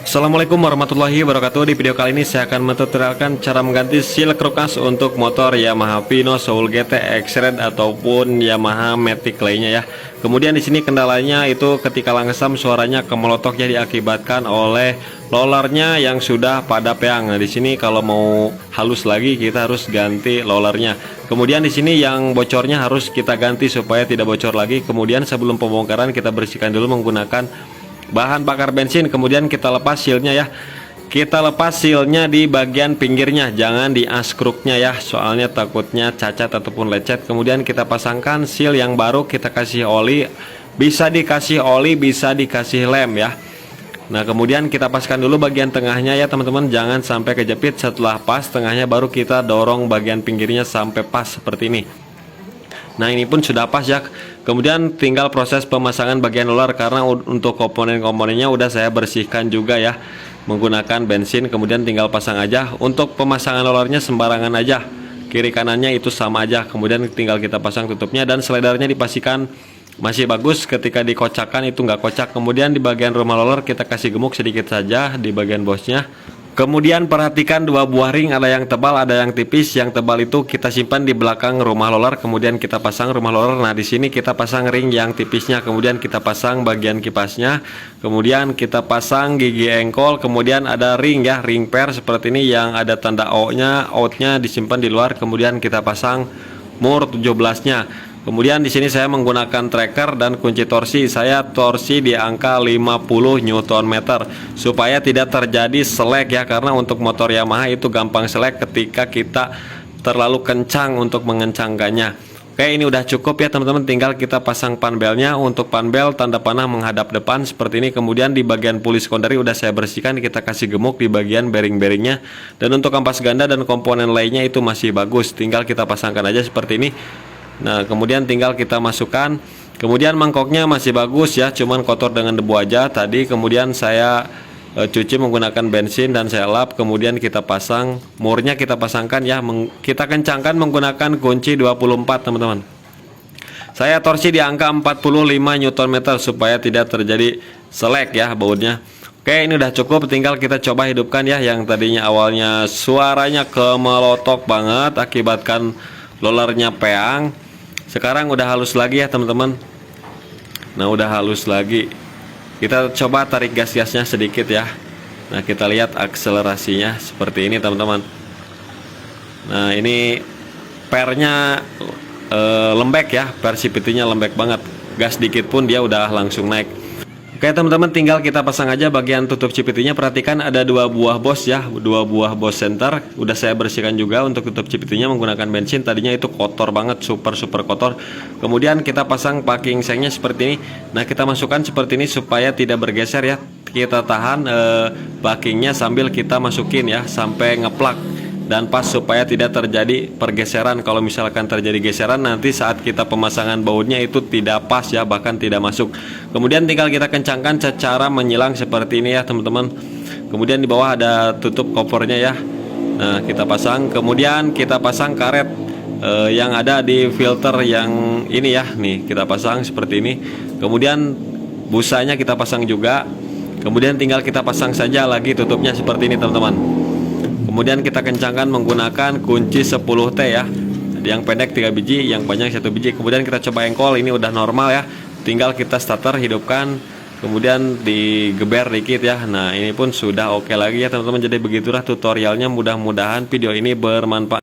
Assalamualaikum warahmatullahi wabarakatuh. Di video kali ini saya akan mentutorialkan cara mengganti seal Crookas untuk motor Yamaha Vino Soul GT X-Red ataupun Yamaha Matic lainnya ya. Kemudian di sini kendalanya itu ketika langsam suaranya kemelotok ya, diakibatkan oleh rollernya yang sudah pada peang. Nah, di sini kalau mau halus lagi kita harus ganti rollernya. Kemudian di sini yang bocornya harus kita ganti supaya tidak bocor lagi. Kemudian sebelum pembongkaran kita bersihkan dulu menggunakan bahan bakar bensin, kemudian kita lepas sealnya ya. Kita lepas sealnya di bagian pinggirnya, jangan di askruknya ya, soalnya takutnya cacat ataupun lecet. Kemudian kita pasangkan seal yang baru, kita kasih oli, bisa dikasih oli, bisa dikasih lem ya. Nah, kemudian kita paskan dulu bagian tengahnya ya teman-teman, jangan sampai kejepit. Setelah pas tengahnya baru kita dorong bagian pinggirnya sampai pas seperti ini. Nah, ini pun sudah pas ya. Kemudian tinggal proses pemasangan bagian roller, karena untuk komponen-komponennya udah saya bersihkan juga ya menggunakan bensin. Kemudian tinggal pasang aja. Untuk pemasangan rollernya sembarangan aja, kiri kanannya itu sama aja. Kemudian tinggal kita pasang tutupnya, dan slidernya dipastikan masih bagus. Ketika dikocakkan itu nggak kocak. Kemudian di bagian rumah roller kita kasih gemuk sedikit saja di bagian bosnya. Kemudian perhatikan dua buah ring, ada yang tebal, ada yang tipis. Yang tebal itu kita simpan di belakang rumah roller, kemudian kita pasang rumah roller. Nah, di sini kita pasang ring yang tipisnya, kemudian kita pasang bagian kipasnya, kemudian kita pasang gigi engkol, kemudian ada ring ya, ring pair seperti ini yang ada tanda O-nya, outnya disimpan di luar. Kemudian kita pasang mur 17-nya. Kemudian di sini saya menggunakan tracker dan kunci torsi. Saya torsi di angka 50 Nm supaya tidak terjadi selek ya, karena untuk motor Yamaha itu gampang selek ketika kita terlalu kencang untuk mengencangkannya. Oke, ini udah cukup ya teman-teman, tinggal kita pasang panbelnya. Untuk panbel tanda panah menghadap depan seperti ini. Kemudian di bagian puli sekondari udah saya bersihkan, kita kasih gemuk di bagian bearing-bearingnya. Dan untuk kampas ganda dan komponen lainnya itu masih bagus, tinggal kita pasangkan aja seperti ini. Nah, kemudian tinggal kita masukkan. Kemudian mangkoknya masih bagus ya, cuman kotor dengan debu aja tadi. Kemudian saya cuci menggunakan bensin dan saya lap. Kemudian kita pasang murnya, kita pasangkan ya, kita kencangkan menggunakan kunci 24 teman-teman. Saya torsi di angka 45 Nm supaya tidak terjadi selek ya bautnya. Oke, ini udah cukup, tinggal kita coba hidupkan ya. Yang tadinya awalnya suaranya kemelotok banget akibatkan rollernya peang, sekarang udah halus lagi ya teman-teman. Nah, udah halus lagi. Kita coba tarik gas-gasnya sedikit ya. Nah, kita lihat akselerasinya seperti ini teman-teman. Nah, ini pernya lembek ya, per CVT-nya lembek banget. Gas dikit pun dia udah langsung naik. Oke teman-teman, tinggal kita pasang aja bagian tutup CVT-nya. Perhatikan ada dua buah bos ya, dua buah bos center. Udah saya bersihkan juga untuk tutup CVT-nya menggunakan bensin. Tadinya itu kotor banget, super kotor. Kemudian kita pasang packing sengnya seperti ini. Nah, kita masukkan seperti ini supaya tidak bergeser ya. Kita tahan packingnya sambil kita masukin ya sampai ngeplak dan pas supaya tidak terjadi pergeseran. Kalau misalkan terjadi geseran, nanti saat kita pemasangan bautnya itu tidak pas ya, bahkan tidak masuk. Kemudian tinggal kita kencangkan secara menyilang seperti ini ya teman-teman. Kemudian di bawah ada tutup kopornya ya. Nah, kita pasang. Kemudian kita pasang karet yang ada di filter yang ini ya. Nih, kita pasang seperti ini. Kemudian busanya kita pasang juga. Kemudian tinggal kita pasang saja lagi tutupnya seperti ini teman-teman. Kemudian kita kencangkan menggunakan kunci 10T ya. Yang pendek 3 biji, yang panjang 1 biji. Kemudian kita coba engkol, ini udah normal ya. Tinggal kita starter, hidupkan, kemudian digeber dikit ya. Nah, ini pun sudah oke lagi ya teman-teman. Jadi begitulah tutorialnya, mudah-mudahan video ini bermanfaat.